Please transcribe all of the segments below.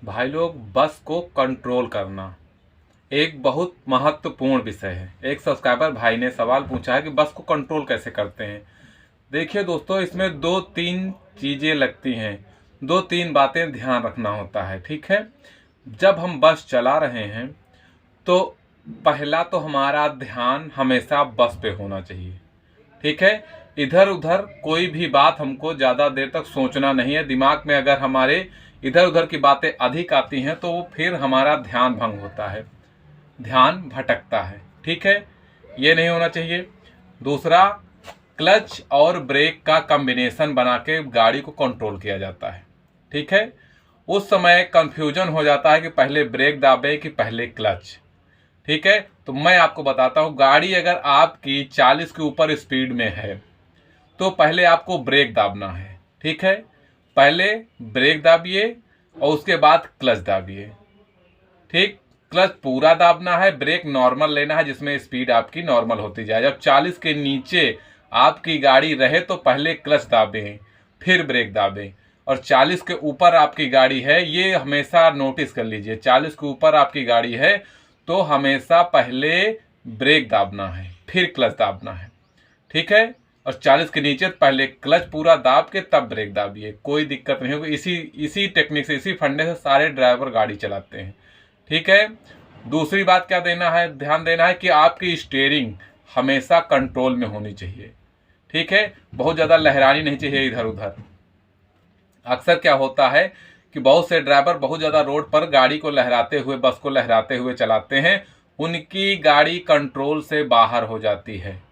भाई लोग, बस को कंट्रोल करना एक बहुत महत्वपूर्ण विषय है। एक सब्सक्राइबर भाई ने सवाल पूछा है कि बस को कंट्रोल कैसे करते हैं। देखिए दोस्तों, इसमें दो तीन चीज़ें लगती हैं, दो तीन बातें ध्यान रखना होता है। ठीक है, जब हम बस चला रहे हैं तो पहला तो हमारा ध्यान हमेशा बस पे होना चाहिए। ठीक है, इधर उधर कोई भी बात हमको ज़्यादा देर तक सोचना नहीं है। दिमाग में अगर हमारे इधर उधर की बातें अधिक आती हैं तो वो फिर हमारा ध्यान भंग होता है, ध्यान भटकता है। ठीक है, ये नहीं होना चाहिए। दूसरा, क्लच और ब्रेक का कॉम्बिनेशन बना के गाड़ी को कंट्रोल किया जाता है। ठीक है, उस समय कंफ्यूजन हो जाता है कि पहले ब्रेक दाबे कि पहले क्लच। ठीक है, तो मैं आपको बताता हूँ, गाड़ी अगर आपकी 40 के ऊपर स्पीड में है तो पहले आपको ब्रेक दाबना है। ठीक है, पहले ब्रेक दाबिए और उसके बाद क्लच दाबिए। ठीक, क्लच पूरा दाबना है, ब्रेक नॉर्मल लेना है जिसमें स्पीड आपकी नॉर्मल होती जाए। जब 40 के नीचे आपकी गाड़ी रहे तो पहले क्लच दाबें फिर ब्रेक दाबें। और 40 के ऊपर आपकी गाड़ी है, ये हमेशा नोटिस कर लीजिए, 40 के ऊपर आपकी गाड़ी है तो हमेशा पहले ब्रेक दाबना है फिर क्लच दाबना है। ठीक है, और 40 के नीचे पहले क्लच पूरा दाब के तब ब्रेक दाबिए, कोई दिक्कत नहीं होगी। इसी टेक्निक से, इसी फंडे से सारे ड्राइवर गाड़ी चलाते हैं। ठीक है, दूसरी बात क्या देना है, ध्यान देना है कि आपकी स्टीयरिंग हमेशा कंट्रोल में होनी चाहिए। ठीक है, बहुत ज़्यादा लहरानी नहीं चाहिए इधर उधर। अक्सर क्या होता है कि बहुत से ड्राइवर बहुत ज़्यादा रोड पर गाड़ी को लहराते हुए, बस को लहराते हुए चलाते हैं, उनकी गाड़ी कंट्रोल से बाहर हो जाती है।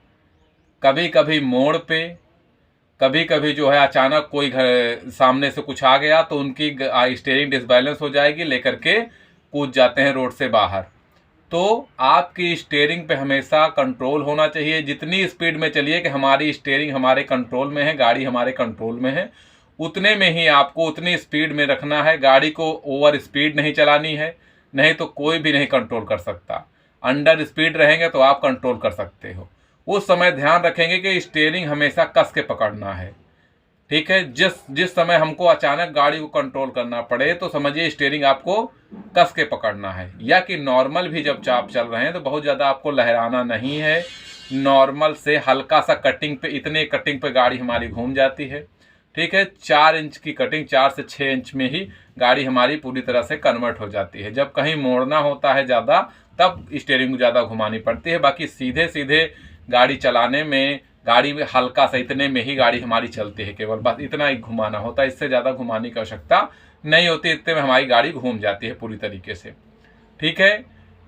कभी कभी मोड़ पे, कभी कभी जो है अचानक कोई सामने से कुछ आ गया तो उनकी स्टीयरिंग डिसबैलेंस हो जाएगी, लेकर के कूद जाते हैं रोड से बाहर। तो आपकी स्टीयरिंग पे हमेशा कंट्रोल होना चाहिए। जितनी स्पीड में चलिए कि हमारी स्टीयरिंग हमारे कंट्रोल में है, गाड़ी हमारे कंट्रोल में है, उतने में ही आपको उतनी स्पीड में रखना है। गाड़ी को ओवर स्पीड नहीं चलानी है, नहीं तो कोई भी नहीं कंट्रोल कर सकता। अंडर स्पीड रहेंगे तो आप कंट्रोल कर सकते हो। उस समय ध्यान रखेंगे कि स्टीयरिंग हमेशा कस के पकड़ना है। ठीक है, जिस समय हमको अचानक गाड़ी को कंट्रोल करना पड़े तो समझिए स्टीयरिंग आपको कस के पकड़ना है। या कि नॉर्मल भी जब आप चल रहे हैं तो बहुत ज़्यादा आपको लहराना नहीं है, नॉर्मल से हल्का सा कटिंग पे, इतने कटिंग पे गाड़ी हमारी घूम जाती है। ठीक है, 4 इंच की कटिंग, 4 से 6 इंच में ही गाड़ी हमारी पूरी तरह से कन्वर्ट हो जाती है। जब कहीं मोड़ना होता है ज़्यादा तब स्टीयरिंग को ज़्यादा घुमानी पड़ती है। बाकी सीधे सीधे गाड़ी चलाने में, गाड़ी में हल्का सा इतने में ही गाड़ी हमारी चलती है, केवल बस इतना ही घुमाना होता है, इससे ज़्यादा घुमाने की आवश्यकता नहीं होती। इतने में हमारी गाड़ी घूम जाती है पूरी तरीके से। ठीक है,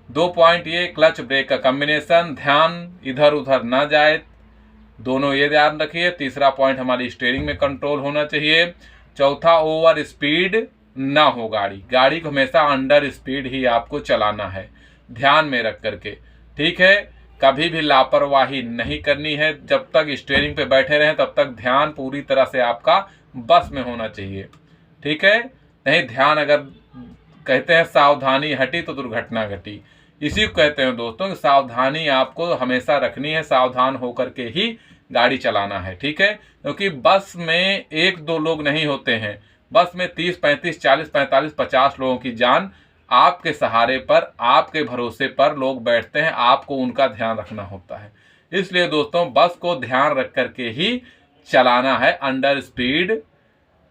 2 पॉइंट ये, क्लच ब्रेक का कॉम्बिनेशन, ध्यान इधर उधर ना जाए, दोनों ये ध्यान रखिए। तीसरा पॉइंट, हमारी स्टीयरिंग में कंट्रोल होना चाहिए। चौथा, ओवर स्पीड ना हो गाड़ी को हमेशा अंडर स्पीड ही आपको चलाना है, ध्यान में रख करके। ठीक है, कभी भी लापरवाही नहीं करनी है। जब तक स्टीयरिंग पे बैठे रहें तब तक ध्यान पूरी तरह से आपका बस में होना चाहिए। ठीक है, नहीं ध्यान, अगर कहते हैं सावधानी हटी तो दुर्घटना घटी, इसी को कहते हैं दोस्तों कि सावधानी आपको हमेशा रखनी है, सावधान होकर के ही गाड़ी चलाना है। ठीक है, क्योंकि बस में 1-2 लोग नहीं होते हैं, बस में 30, 35, 40, 45, 50 लोगों की जान आपके सहारे पर, आपके भरोसे पर लोग बैठते हैं, आपको उनका ध्यान रखना होता है। इसलिए दोस्तों, बस को ध्यान रख करके ही चलाना है, अंडर स्पीड,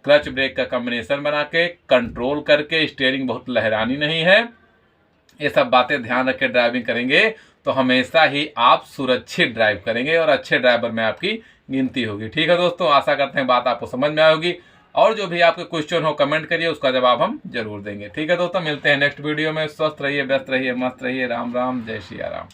क्लच ब्रेक का कॉम्बिनेशन बना के, कंट्रोल करके, स्टीयरिंग बहुत लहरानी नहीं है। ये सब बातें ध्यान रख के ड्राइविंग करेंगे तो हमेशा ही आप सुरक्षित ड्राइव करेंगे और अच्छे ड्राइवर में आपकी गिनती होगी। ठीक है दोस्तों, आशा करते हैं बात आपको समझ में आई होगी, और जो भी आपके क्वेश्चन हो कमेंट करिए, उसका जवाब हम जरूर देंगे। ठीक है दोस्तों, मिलते हैं नेक्स्ट वीडियो में। स्वस्थ रहिए, व्यस्त रहिए, मस्त रहिए। राम राम, जय श्री राम।